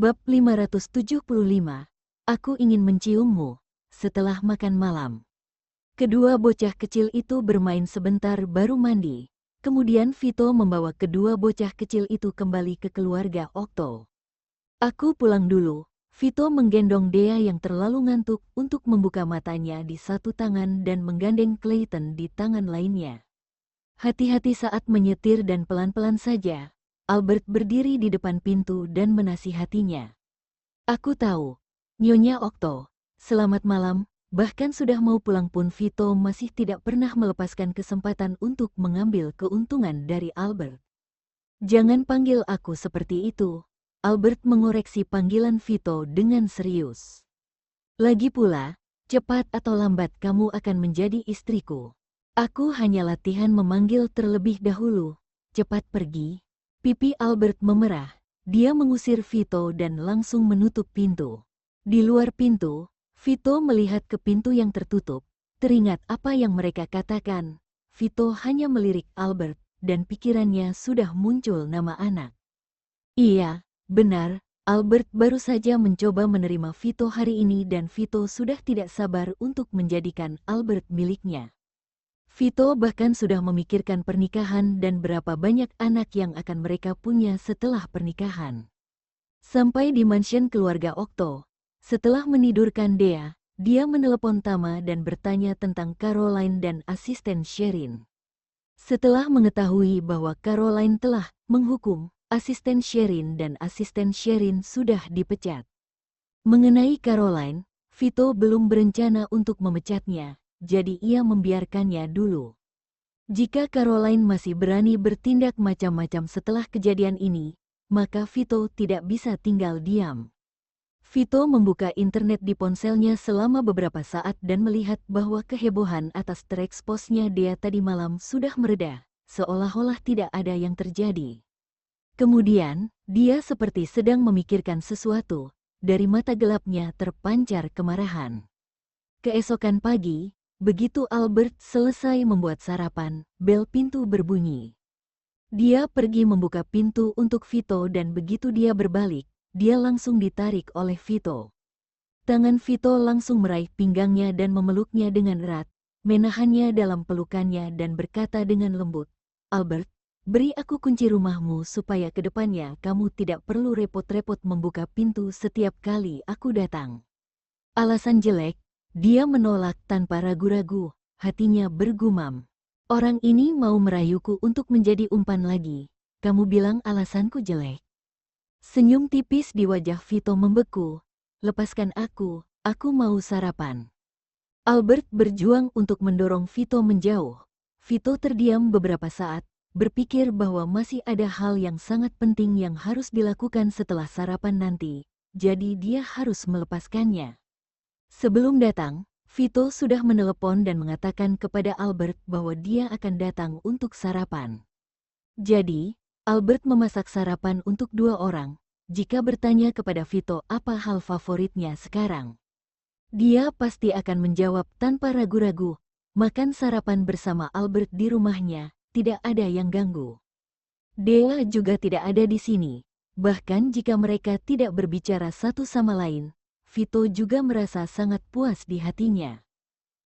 Bab 575. Aku ingin menciummu setelah makan malam. Kedua bocah kecil itu bermain sebentar baru mandi. Kemudian Vito membawa kedua bocah kecil itu kembali ke keluarga Okto. Aku pulang dulu. Vito menggendong Dea yang terlalu ngantuk untuk membuka matanya di satu tangan dan menggandeng Clayton di tangan lainnya. Hati-hati saat menyetir dan pelan-pelan saja. Albert berdiri di depan pintu dan menasihatinya. Aku tahu, Nyonya Okto, selamat malam, bahkan sudah mau pulang pun Vito masih tidak pernah melepaskan kesempatan untuk mengambil keuntungan dari Albert. Jangan panggil aku seperti itu, Albert mengoreksi panggilan Vito dengan serius. Lagi pula, cepat atau lambat kamu akan menjadi istriku. Aku hanya latihan memanggil terlebih dahulu, cepat pergi. Pipi Albert memerah, dia mengusir Vito dan langsung menutup pintu. Di luar pintu, Vito melihat ke pintu yang tertutup, teringat apa yang mereka katakan. Vito hanya melirik Albert, dan pikirannya sudah muncul nama anak. Iya, benar, Albert baru saja mencoba menerima Vito hari ini dan Vito sudah tidak sabar untuk menjadikan Albert miliknya. Vito bahkan sudah memikirkan pernikahan dan berapa banyak anak yang akan mereka punya setelah pernikahan. Sampai di mansion keluarga Okto, setelah menidurkan Dea, dia menelepon Tama dan bertanya tentang Caroline dan asisten Sherin. Setelah mengetahui bahwa Caroline telah menghukum asisten Sherin dan asisten Sherin sudah dipecat. Mengenai Caroline, Vito belum berencana untuk memecatnya. Jadi ia membiarkannya dulu. Jika Caroline masih berani bertindak macam-macam setelah kejadian ini, maka Vito tidak bisa tinggal diam. Vito membuka internet di ponselnya selama beberapa saat dan melihat bahwa kehebohan atas tereksposnya Dea tadi malam sudah mereda, seolah-olah tidak ada yang terjadi. Kemudian, dia seperti sedang memikirkan sesuatu, dari mata gelapnya terpancar kemarahan. Keesokan pagi, begitu Albert selesai membuat sarapan, bel pintu berbunyi. Dia pergi membuka pintu untuk Vito dan begitu dia berbalik, dia langsung ditarik oleh Vito. Tangan Vito langsung meraih pinggangnya dan memeluknya dengan erat, menahannya dalam pelukannya dan berkata dengan lembut, "Albert, beri aku kunci rumahmu supaya ke depannya kamu tidak perlu repot-repot membuka pintu setiap kali aku datang." Alasan jelek. Dia menolak tanpa ragu-ragu, hatinya bergumam. Orang ini mau merayuku untuk menjadi umpan lagi. Kamu bilang alasanku jelek. Senyum tipis di wajah Vito membeku. Lepaskan aku mau sarapan. Albert berjuang untuk mendorong Vito menjauh. Vito terdiam beberapa saat, berpikir bahwa masih ada hal yang sangat penting yang harus dilakukan setelah sarapan nanti, jadi dia harus melepaskannya. Sebelum datang, Vito sudah menelepon dan mengatakan kepada Albert bahwa dia akan datang untuk sarapan. Jadi, Albert memasak sarapan untuk 2 orang. Jika bertanya kepada Vito apa hal favoritnya sekarang, dia pasti akan menjawab tanpa ragu-ragu, makan sarapan bersama Albert di rumahnya, tidak ada yang ganggu. Dea juga tidak ada di sini, bahkan jika mereka tidak berbicara satu sama lain, Vito juga merasa sangat puas di hatinya.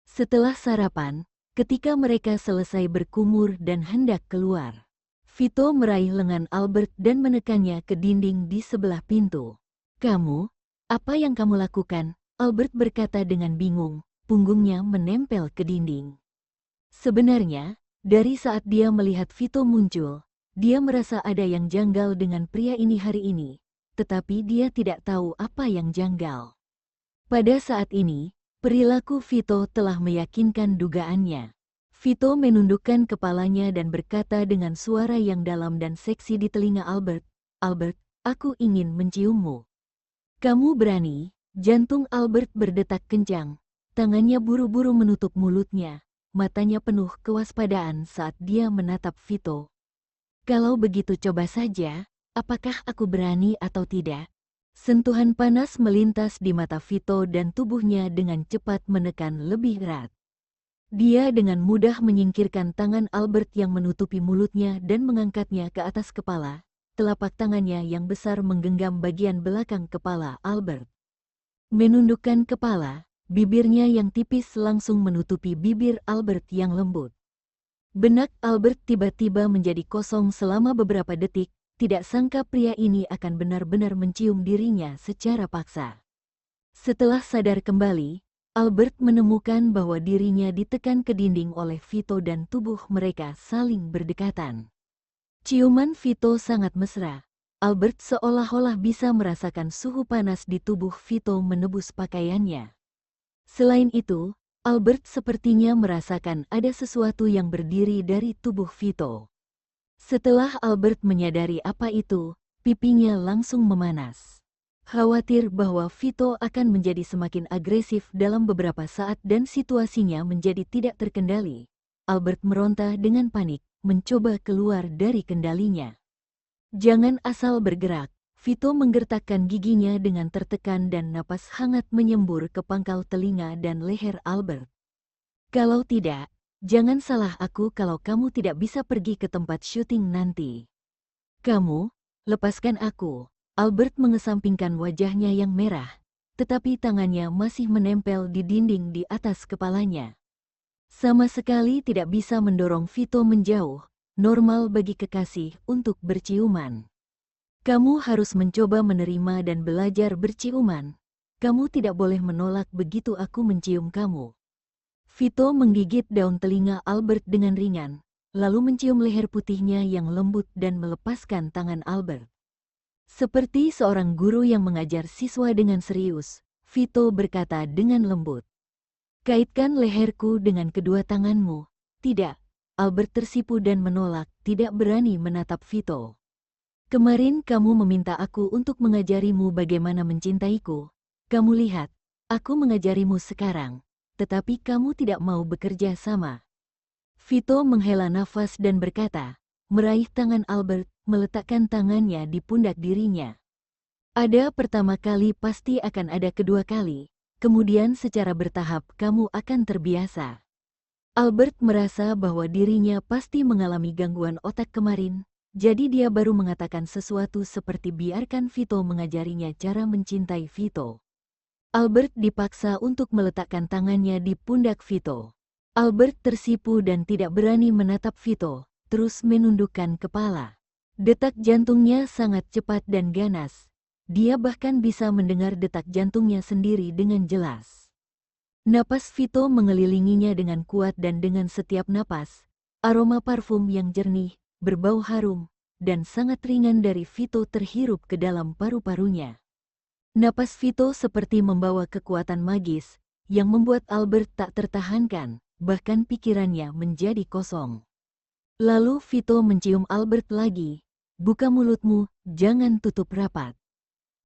Setelah sarapan, ketika mereka selesai berkumur dan hendak keluar, Vito meraih lengan Albert dan menekannya ke dinding di sebelah pintu. "Kamu, apa yang kamu lakukan?" Albert berkata dengan bingung, punggungnya menempel ke dinding. Sebenarnya, dari saat dia melihat Vito muncul, dia merasa ada yang janggal dengan pria ini hari ini, tetapi dia tidak tahu apa yang janggal. Pada saat ini, perilaku Vito telah meyakinkan dugaannya. Vito menundukkan kepalanya dan berkata dengan suara yang dalam dan seksi di telinga Albert, "Albert, aku ingin menciummu." "Kamu berani?" Jantung Albert berdetak kencang. Tangannya buru-buru menutup mulutnya, matanya penuh kewaspadaan saat dia menatap Vito. "Kalau begitu coba saja, apakah aku berani atau tidak?" Sentuhan panas melintas di mata Vito dan tubuhnya dengan cepat menekan lebih erat. Dia dengan mudah menyingkirkan tangan Albert yang menutupi mulutnya dan mengangkatnya ke atas kepala. telapak tangannya yang besar menggenggam bagian belakang kepala Albert. Menundukkan kepala, bibirnya yang tipis langsung menutupi bibir Albert yang lembut. Benak Albert tiba-tiba menjadi kosong selama beberapa detik, tidak sangka pria ini akan benar-benar mencium dirinya secara paksa. Setelah sadar kembali, Albert menemukan bahwa dirinya ditekan ke dinding oleh Vito dan tubuh mereka saling berdekatan. Ciuman Vito sangat mesra. Albert seolah-olah bisa merasakan suhu panas di tubuh Vito menebus pakaiannya. Selain itu, Albert sepertinya merasakan ada sesuatu yang berdiri dari tubuh Vito. Setelah Albert menyadari apa itu, pipinya langsung memanas. Khawatir bahwa Vito akan menjadi semakin agresif dalam beberapa saat dan situasinya menjadi tidak terkendali, Albert meronta dengan panik, mencoba keluar dari kendalinya. "Jangan asal bergerak." Vito menggertakkan giginya dengan tertekan dan napas hangat menyembur ke pangkal telinga dan leher Albert. "Kalau tidak, jangan salah aku kalau kamu tidak bisa pergi ke tempat syuting nanti. Kamu, lepaskan aku." Albert mengesampingkan wajahnya yang merah, tetapi tangannya masih menempel di dinding di atas kepalanya. Sama sekali tidak bisa mendorong Vito menjauh, normal bagi kekasih untuk berciuman. "Kamu harus mencoba menerima dan belajar berciuman. Kamu tidak boleh menolak begitu aku mencium kamu." Vito menggigit daun telinga Albert dengan ringan, lalu mencium leher putihnya yang lembut dan melepaskan tangan Albert. Seperti seorang guru yang mengajar siswa dengan serius, Vito berkata dengan lembut, "Kaitkan leherku dengan kedua tanganmu." "Tidak." Albert tersipu dan menolak, tidak berani menatap Vito. "Kemarin kamu meminta aku untuk mengajarimu bagaimana mencintaiku. Kamu lihat, aku mengajarimu sekarang, tetapi kamu tidak mau bekerja sama." Vito menghela nafas dan berkata, meraih tangan Albert, meletakkan tangannya di pundak dirinya. "Ada pertama kali pasti akan ada kedua kali. Kemudian secara bertahap kamu akan terbiasa." Albert merasa bahwa dirinya pasti mengalami gangguan otak kemarin, jadi dia baru mengatakan sesuatu seperti biarkan Vito mengajarinya cara mencintai Vito. Albert dipaksa untuk meletakkan tangannya di pundak Vito. Albert tersipu dan tidak berani menatap Vito, terus menundukkan kepala. Detak jantungnya sangat cepat dan ganas. Dia bahkan bisa mendengar detak jantungnya sendiri dengan jelas. Napas Vito mengelilinginya dengan kuat dan dengan setiap napas, aroma parfum yang jernih, berbau harum, dan sangat ringan dari Vito terhirup ke dalam paru-parunya. Napas Vito seperti membawa kekuatan magis, yang membuat Albert tak tertahankan, bahkan pikirannya menjadi kosong. Lalu Vito mencium Albert lagi. "Buka mulutmu, jangan tutup rapat.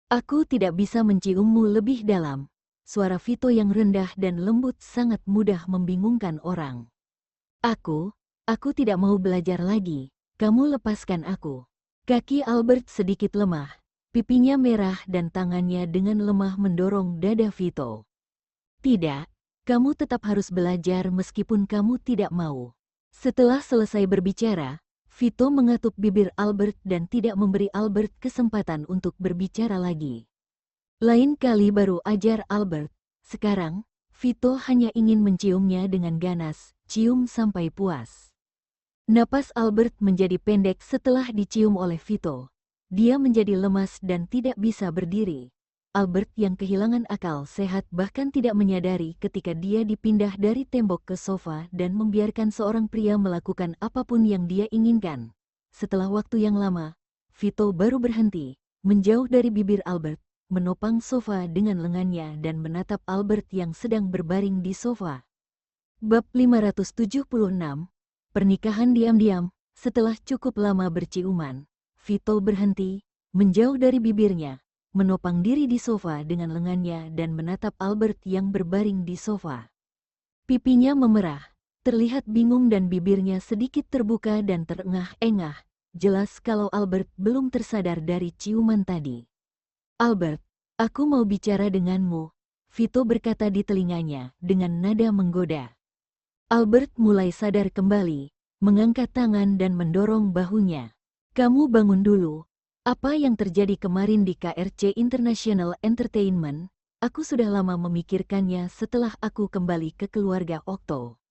Aku tidak bisa menciummu lebih dalam." Suara Vito yang rendah dan lembut sangat mudah membingungkan orang. Aku tidak mau belajar lagi. Kamu lepaskan aku." Kaki Albert sedikit lemah, pipinya merah dan tangannya dengan lemah mendorong dada Vito. "Tidak, kamu tetap harus belajar meskipun kamu tidak mau." Setelah selesai berbicara, Vito mengatup bibir Albert dan tidak memberi Albert kesempatan untuk berbicara lagi. Lain kali baru ajar Albert. Sekarang, Vito hanya ingin menciumnya dengan ganas, cium sampai puas. Napas Albert menjadi pendek setelah dicium oleh Vito. Dia menjadi lemas dan tidak bisa berdiri. Albert yang kehilangan akal sehat bahkan tidak menyadari ketika dia dipindah dari tembok ke sofa dan membiarkan seorang pria melakukan apapun yang dia inginkan. Setelah waktu yang lama, Vito baru berhenti, menjauh dari bibir Albert, menopang sofa dengan lengannya dan menatap Albert yang sedang berbaring di sofa. Bab 576, Pernikahan diam-diam. Setelah cukup lama berciuman, Vito berhenti, menjauh dari bibirnya, menopang diri di sofa dengan lengannya dan menatap Albert yang berbaring di sofa. Pipinya memerah, terlihat bingung dan bibirnya sedikit terbuka dan terengah-engah. Jelas kalau Albert belum tersadar dari ciuman tadi. "Albert, aku mau bicara denganmu," Vito berkata di telinganya dengan nada menggoda. Albert mulai sadar kembali, mengangkat tangan dan mendorong bahunya. "Kamu bangun dulu, Apa yang terjadi kemarin di KRC International Entertainment, aku sudah lama memikirkannya setelah aku kembali ke keluarga Okto.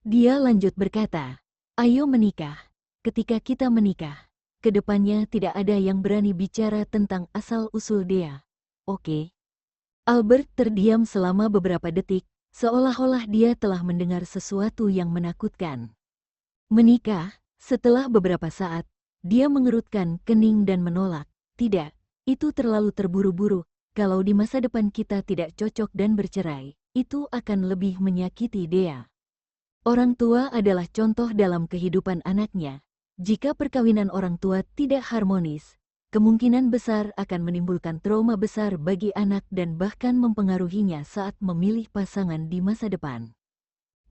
Dia lanjut berkata, ayo menikah. Ketika kita menikah, kedepannya tidak ada yang berani bicara tentang asal-usul Dea. Oke? Albert terdiam selama beberapa detik, seolah-olah dia telah mendengar sesuatu yang menakutkan. Menikah, setelah beberapa saat, dia mengerutkan kening dan menolak. Tidak, itu terlalu terburu-buru. Kalau di masa depan kita tidak cocok dan bercerai, itu akan lebih menyakiti Dea. Orang tua adalah contoh dalam kehidupan anaknya. Jika perkawinan orang tua tidak harmonis, kemungkinan besar akan menimbulkan trauma besar bagi anak dan bahkan mempengaruhinya saat memilih pasangan di masa depan.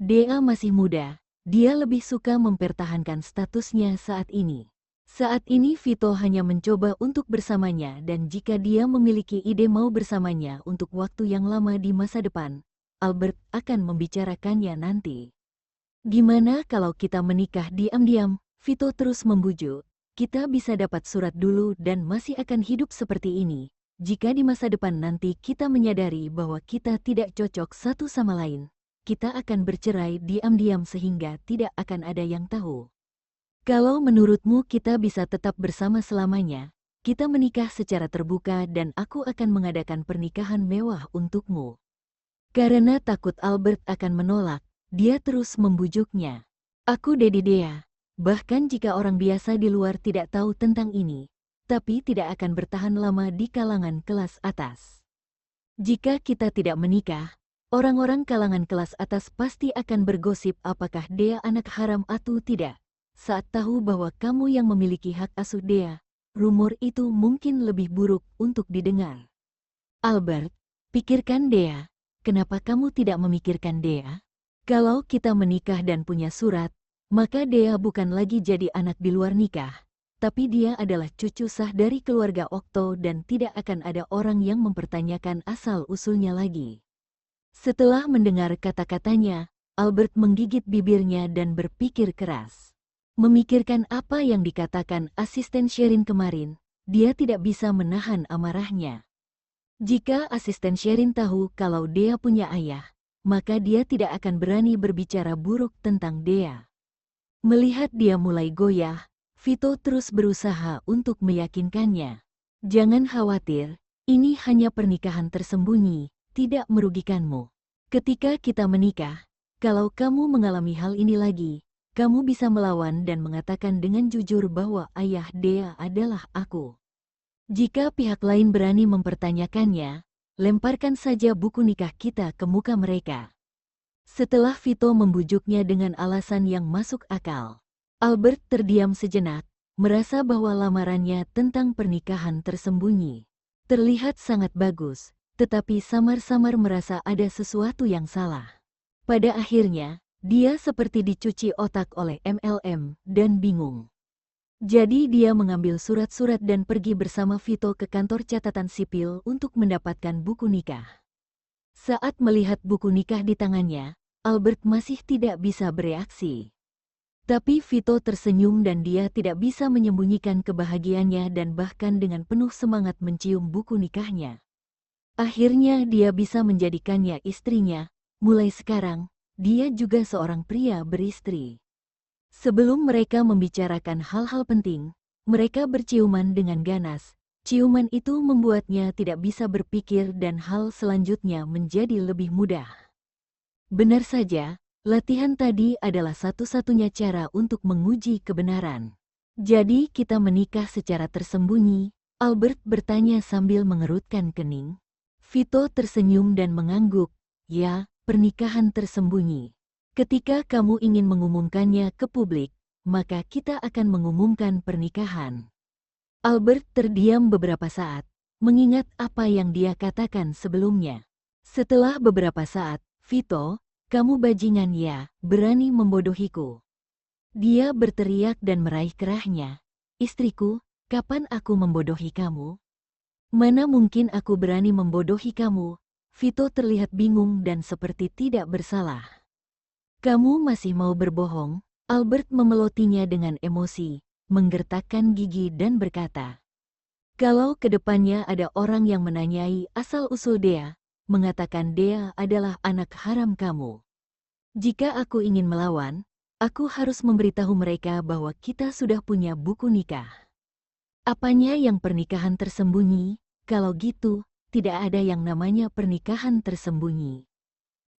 Dea masih muda, dia lebih suka mempertahankan statusnya saat ini. Saat ini Vito hanya mencoba untuk bersamanya dan jika dia memiliki ide mau bersamanya untuk waktu yang lama di masa depan, Albert akan membicarakannya nanti. Gimana kalau kita menikah diam-diam? Vito terus membujuk. Kita bisa dapat surat dulu dan masih akan hidup seperti ini. Jika di masa depan nanti kita menyadari bahwa kita tidak cocok satu sama lain, kita akan bercerai diam-diam sehingga tidak akan ada yang tahu. Kalau menurutmu kita bisa tetap bersama selamanya, kita menikah secara terbuka dan aku akan mengadakan pernikahan mewah untukmu. Karena takut Albert akan menolak, dia terus membujuknya. Aku Dedi Dea. Bahkan jika orang biasa di luar tidak tahu tentang ini, tapi tidak akan bertahan lama di kalangan kelas atas. Jika kita tidak menikah, orang-orang kalangan kelas atas pasti akan bergosip apakah Dea anak haram atau tidak. Saat tahu bahwa kamu yang memiliki hak asuh Dea, rumor itu mungkin lebih buruk untuk didengar. Albert, pikirkan Dea. Kenapa kamu tidak memikirkan Dea? Kalau kita menikah dan punya surat, maka Dea bukan lagi jadi anak di luar nikah, tapi dia adalah cucu sah dari keluarga Okto dan tidak akan ada orang yang mempertanyakan asal-usulnya lagi. Setelah mendengar kata-katanya, Albert menggigit bibirnya dan berpikir keras. Memikirkan apa yang dikatakan asisten Sherin kemarin, dia tidak bisa menahan amarahnya. Jika asisten Sherin tahu kalau Dea punya ayah, maka dia tidak akan berani berbicara buruk tentang Dea. Melihat dia mulai goyah, Vito terus berusaha untuk meyakinkannya. Jangan khawatir, ini hanya pernikahan tersembunyi, tidak merugikanmu. Ketika kita menikah, kalau kamu mengalami hal ini lagi, kamu bisa melawan dan mengatakan dengan jujur bahwa ayah Dea adalah aku. Jika pihak lain berani mempertanyakannya, lemparkan saja buku nikah kita ke muka mereka. Setelah Vito membujuknya dengan alasan yang masuk akal, Albert terdiam sejenak, merasa bahwa lamarannya tentang pernikahan tersembunyi terlihat sangat bagus, tetapi samar-samar merasa ada sesuatu yang salah. Pada akhirnya, dia seperti dicuci otak oleh MLM dan bingung. Jadi dia mengambil surat-surat dan pergi bersama Vito ke kantor catatan sipil untuk mendapatkan buku nikah. Saat melihat buku nikah di tangannya, Albert masih tidak bisa bereaksi. Tapi Vito tersenyum dan dia tidak bisa menyembunyikan kebahagiaannya dan bahkan dengan penuh semangat mencium buku nikahnya. Akhirnya dia bisa menjadikannya istrinya, mulai sekarang, dia juga seorang pria beristri. Sebelum mereka membicarakan hal-hal penting, mereka berciuman dengan ganas. Ciuman itu membuatnya tidak bisa berpikir dan hal selanjutnya menjadi lebih mudah. Benar saja, latihan tadi adalah satu-satunya cara untuk menguji kebenaran. Jadi kita menikah secara tersembunyi, Albert bertanya sambil mengerutkan kening. Vito tersenyum dan mengangguk, ya, pernikahan tersembunyi. Ketika kamu ingin mengumumkannya ke publik, maka kita akan mengumumkan pernikahan. Albert terdiam beberapa saat, mengingat apa yang dia katakan sebelumnya. Setelah beberapa saat, Vito, kamu bajingan ya, berani membodohiku. Dia berteriak dan meraih kerahnya. Istriku, kapan aku membodohi kamu? Mana mungkin aku berani membodohi kamu? Vito terlihat bingung dan seperti tidak bersalah. Kamu masih mau berbohong? Albert memelotinya dengan emosi, menggertakkan gigi dan berkata, Kalau kedepannya ada orang yang menanyai asal-usul Dea, mengatakan Dea adalah anak haram kamu. Jika aku ingin melawan, aku harus memberitahu mereka bahwa kita sudah punya buku nikah. Apanya yang pernikahan tersembunyi? Kalau gitu, tidak ada yang namanya pernikahan tersembunyi.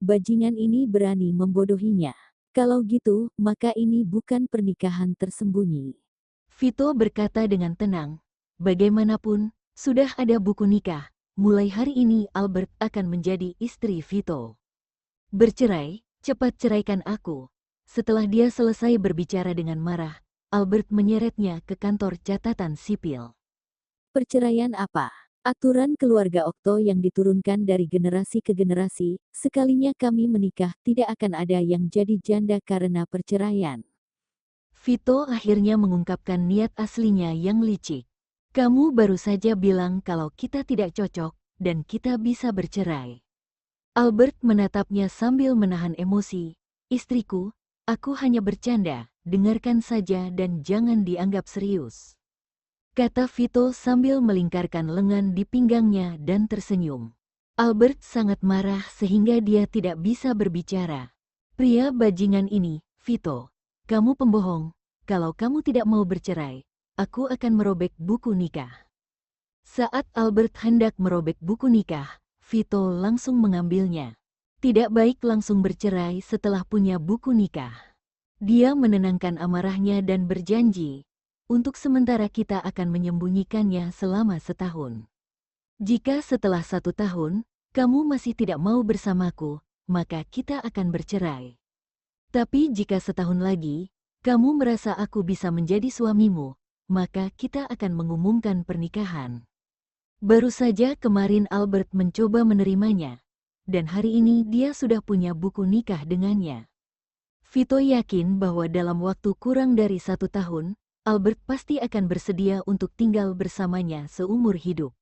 Bajingan ini berani membodohinya. Kalau gitu, maka ini bukan pernikahan tersembunyi. Vito berkata dengan tenang, bagaimanapun, sudah ada buku nikah. Mulai hari ini Albert akan menjadi istri Vito. Bercerai, cepat ceraikan aku. Setelah dia selesai berbicara dengan marah, Albert menyeretnya ke kantor catatan sipil. Perceraian apa? Aturan keluarga Okto yang diturunkan dari generasi ke generasi, sekalinya kami menikah tidak akan ada yang jadi janda karena perceraian. Vito akhirnya mengungkapkan niat aslinya yang licik. Kamu baru saja bilang kalau kita tidak cocok, dan kita bisa bercerai. Albert menatapnya sambil menahan emosi. Istriku, aku hanya bercanda, dengarkan saja dan jangan dianggap serius. Kata Vito sambil melingkarkan lengan di pinggangnya dan tersenyum. Albert sangat marah sehingga dia tidak bisa berbicara. Pria bajingan ini, Vito, kamu pembohong. Kalau kamu tidak mau bercerai, aku akan merobek buku nikah. Saat Albert hendak merobek buku nikah, Vito langsung mengambilnya. Tidak baik langsung bercerai setelah punya buku nikah. Dia menenangkan amarahnya dan berjanji, untuk sementara kita akan menyembunyikannya selama setahun. Jika setelah 1 tahun, kamu masih tidak mau bersamaku, maka kita akan bercerai. Tapi jika setahun lagi, kamu merasa aku bisa menjadi suamimu, maka kita akan mengumumkan pernikahan. Baru saja kemarin Albert mencoba menerimanya, dan hari ini dia sudah punya buku nikah dengannya. Vito yakin bahwa dalam waktu kurang dari 1 tahun, Albert pasti akan bersedia untuk tinggal bersamanya seumur hidup.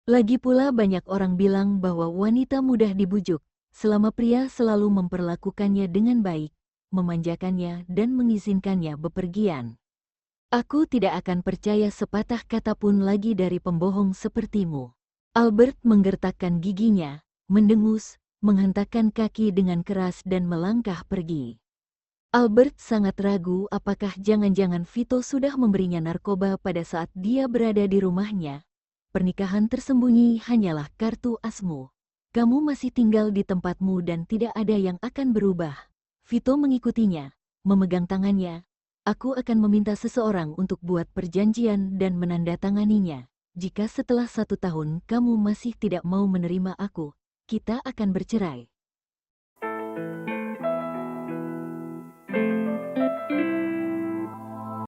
Lagi pula banyak orang bilang bahwa wanita mudah dibujuk, selama pria selalu memperlakukannya dengan baik, memanjakannya dan mengizinkannya bepergian. Aku tidak akan percaya sepatah kata pun lagi dari pembohong sepertimu. Albert menggertakkan giginya, mendengus, menghentakkan kaki dengan keras dan melangkah pergi. Albert sangat ragu apakah jangan-jangan Vito sudah memberinya narkoba pada saat dia berada di rumahnya. Pernikahan tersembunyi hanyalah kartu asmu. Kamu masih tinggal di tempatmu dan tidak ada yang akan berubah. Vito mengikutinya, memegang tangannya. Aku akan meminta seseorang untuk buat perjanjian dan menandatanganinya. Jika setelah 1 tahun kamu masih tidak mau menerima aku, kita akan bercerai.